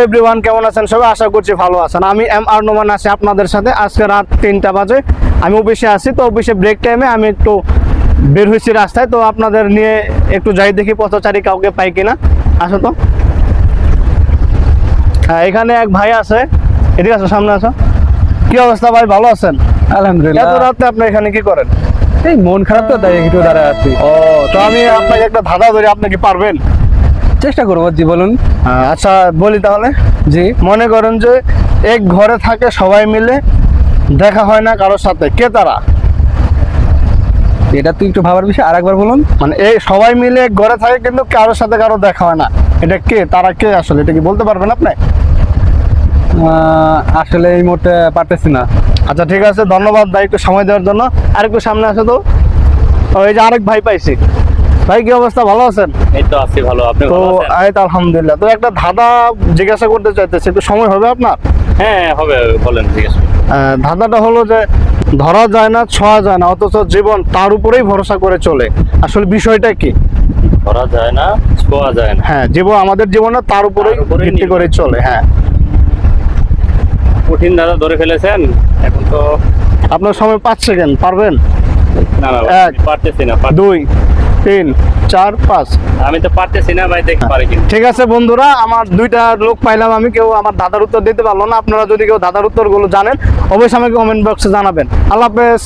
Everyone, কেমন আছেন সবাই? আশা করছি ভালো আছেন। আমি এম আর নোমান আছি আপনাদের সাথে। আজকে রাত 3টা বাজে, আমি অফিসে আছি। তো অফিসে ব্রেক টাইমে আমি একটু বের হয়েছি রাস্তায়। তো আপনাদের নিয়ে একটু যাই, দেখি পথচারী কাউকে পাই কিনা। আসো তো। হ্যাঁ, এখানে এক ভাই আছে, এদিকে আসো, সামনে আসো। কি অবস্থা ভাই, ভালো আছেন? আলহামদুলিল্লাহ। এত রাতে আপনি এখানে কি করেন? এই মন খারাপ তো, তাই একটু দাঁড়ায় আছি। ও, তো আমি আপনাকে একটা ধাঁধা ধরি, আপনি কি পারবেন? চেষ্টা করবো, জি বলুন। আচ্ছা বলি তাহলে। জি। মনে করেন যে এক ঘরে থাকে সবাই মিলে, দেখা হয় না কারোর সাথে, কে তারা? এটা তো একটু ভাবার বিষয়, আর একবার বলুন। মানে এই সবাই মিলে এক ঘরে থাকে কিন্তু কারোর সাথে কারো দেখা হয় না, এটা কে? তারা কে আসলে, এটা কি বলতে পারবেন আপনি? আসলে এই মুহূর্তে পারতেছি না। আচ্ছা ঠিক আছে, ধন্যবাদ ভাই একটু সময় দেওয়ার জন্য। আর একটু সামনে আসো তো। ওই যে আরেক ভাই পাইছি। ভাই কি অবস্থা, ভালো আছেন? এই তো আছি ভালো, আপনি তো ভালো আছেন? এই তো আলহামদুলিল্লাহ। তো একটা ধাঁধা জিজ্ঞাসা করতে চাইতেছি, একটু সময় হবে আপনার? হ্যাঁ হবে, বলেন ঠিক আছে। ধাঁধাটা হলো যে ধরা যায় না, ছোঁয়া যায় না, অথচ জীবন তার উপরেই ভরসা করে চলে। আসলে বিষয়টা কি? ধরা যায় না, ছোঁয়া যায় না। হ্যাঁ, জীবন, আমাদের জীবনে তার উপরেই তার উপরেই ভিত্তি করে চলে। হ্যাঁ, কঠিন দাদা ধরে ফেলেছেন এখন তো। আপনার সময় 5 সেকেন্ড, পারবেন? না না, এক, আমি পারতেছি না। 2, 3, 4, 5। আমি তো পারতেছি না ভাই, দেখতে পারি কিন্তু। ঠিক আছে বন্ধুরা, আমার 2টা লোক পাইলাম, আমি কেউ আমার ধাঁধার উত্তর দিতে পারলো না। আপনারা যদি কেউ ধাঁধার উত্তরগুলো জানেন অবশ্যই আমাকে কমেন্ট বক্সে জানাবেন। আল্লাহ হাফেজ।